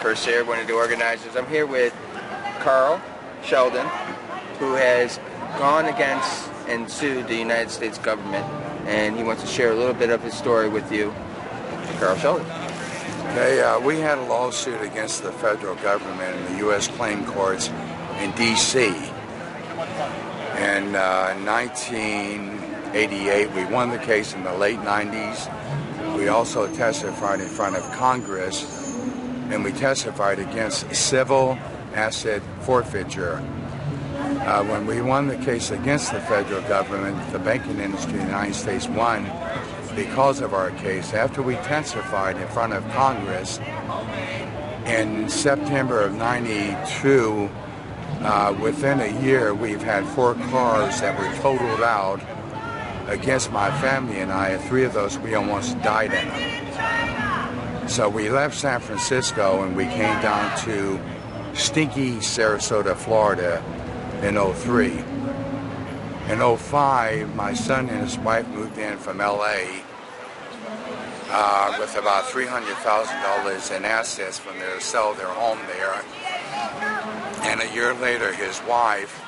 per se, one of the organizers. I'm here with Carl Shelden, who has gone against and sued the United States government, and he wants to share a little bit of his story with you. Carl Shelden. Okay, we had a lawsuit against the federal government in the U.S. claim courts in D.C. In 1988, we won the case in the late 90s. We also testified in front of Congress, and we testified against civil asset forfeiture. When we won the case against the federal government, the banking industry in the United States won because of our case. After we testified in front of Congress in September of 92, within a year, we've had 4 cars that were totaled out against my family and I. 3 of those, we almost died in them. So we left San Francisco and we came down to stinky Sarasota, Florida in 03. In 05, my son and his wife moved in from LA with about $300,000 in assets from their sell their home there. And a year later, his wife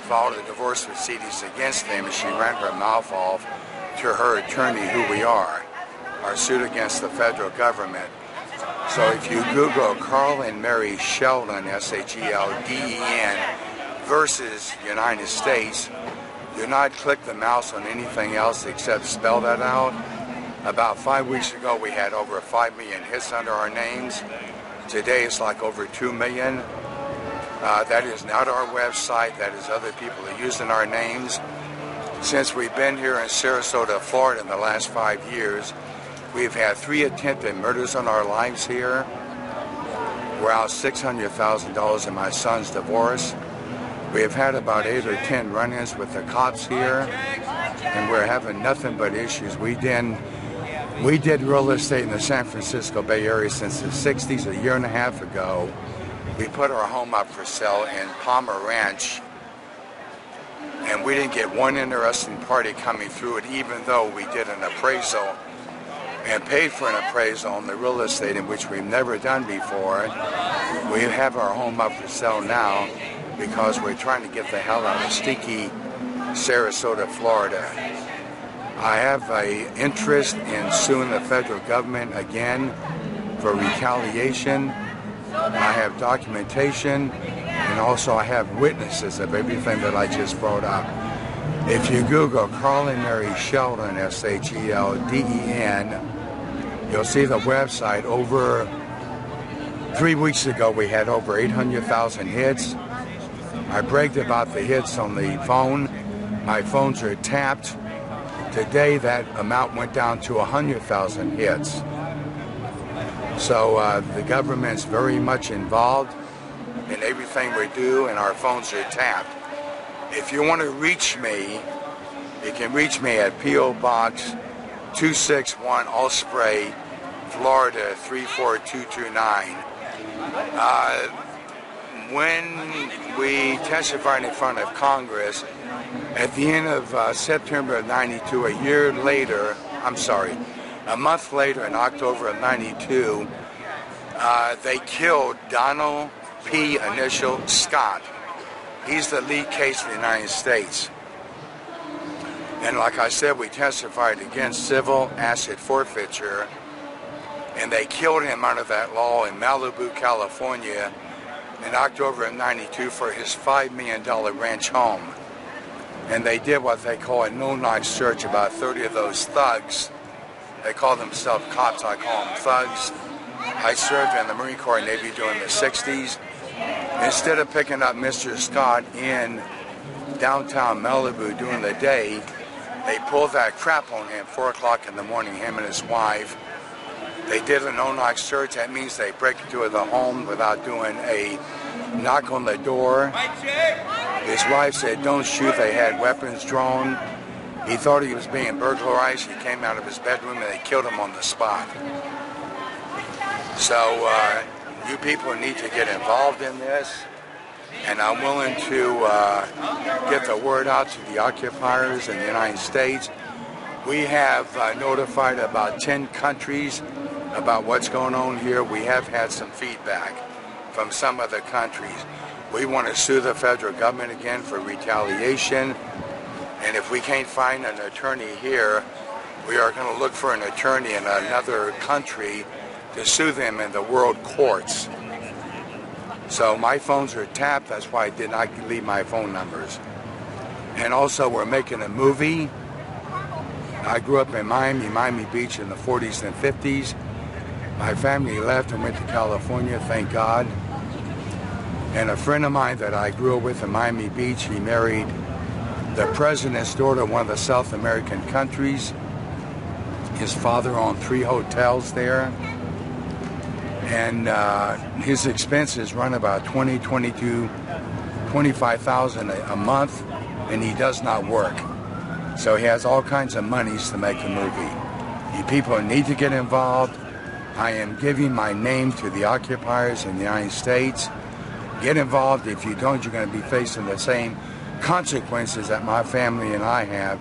filed a divorce proceedings against him, and she ran her mouth off to her attorney, who we are, our suit against the federal government. So if you Google Carl and Mary Shelden, S-H-E-L-D-E-N, versus United States, do not click the mouse on anything else except spell that out. About 5 weeks ago, we had over 5 million hits under our names. Today, it's like over 2 million. That is not our website. That is other people that are using our names. Since we've been here in Sarasota, Florida in the last 5 years, we've had 3 attempted murders on our lives here. We're out $600,000 in my son's divorce. We have had about 8 or 10 run-ins with the cops here, and we're having nothing but issues. We did real estate in the San Francisco Bay Area since the 60s, a year and a half ago. We put our home up for sale in Palmer Ranch, and we didn't get one interesting party coming through it, even though we did an appraisal and paid for an appraisal on the real estate, in which we've never done before. We have our home up for sale now because we're trying to get the hell out of stinky Sarasota, Florida. I have an interest in suing the federal government again for retaliation. I have documentation, and also I have witnesses of everything that I just brought up. If you Google Carl and Mary Shelden, S-H-E-L-D-E-N, you'll see the website. Over 3 weeks ago, we had over 800,000 hits. I bragged about the hits on the phone. My phones are tapped. Today, that amount went down to 100,000 hits. So the government's very much involved in everything we do, and our phones are tapped. If you want to reach me, you can reach me at P.O. Box 261, Osprey, Florida 34229. When we testified in front of Congress at the end of September of 92, a month later in October of 92, they killed Donald P. Initial Scott. He's the lead case in the United States. And like I said, we testified against civil asset forfeiture, and they killed him under that law in Malibu, California in October of 92 for his $5 million ranch home. And they did what they call a no-knock search. About 30 of those thugs, they call themselves cops, I call them thugs. I served in the Marine Corps and Navy during the 60s. Instead of picking up Mr. Scott in downtown Malibu during the day, they pulled that crap on him 4 o'clock in the morning, him and his wife. They did a no-knock search. That means they break into the home without doing a knock on the door. His wife said, "Don't shoot." They had weapons drawn. He thought he was being burglarized. He came out of his bedroom and they killed him on the spot. So you people need to get involved in this, and I'm willing to get the word out to the occupiers in the United States. We have notified about 10 countries about what's going on here. We have had some feedback from some other countries. We want to sue the federal government again for retaliation. And if we can't find an attorney here, we are going to look for an attorney in another country to sue them in the world courts. So my phones are tapped. That's why I did not leave my phone numbers. And also, we're making a movie. I grew up in Miami Beach in the 40s and 50s. My family left and went to California, thank God. And a friend of mine that I grew up with in Miami Beach, he married the president's daughter of one of the South American countries. His father owned 3 hotels there. And his expenses run about $25,000 a month, and he does not work. So he has all kinds of monies to make a movie. You people need to get involved. I am giving my name to the occupiers in the United States. Get involved. If you don't, you're going to be facing the same consequences that my family and I have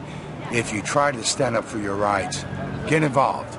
if you try to stand up for your rights. Get involved.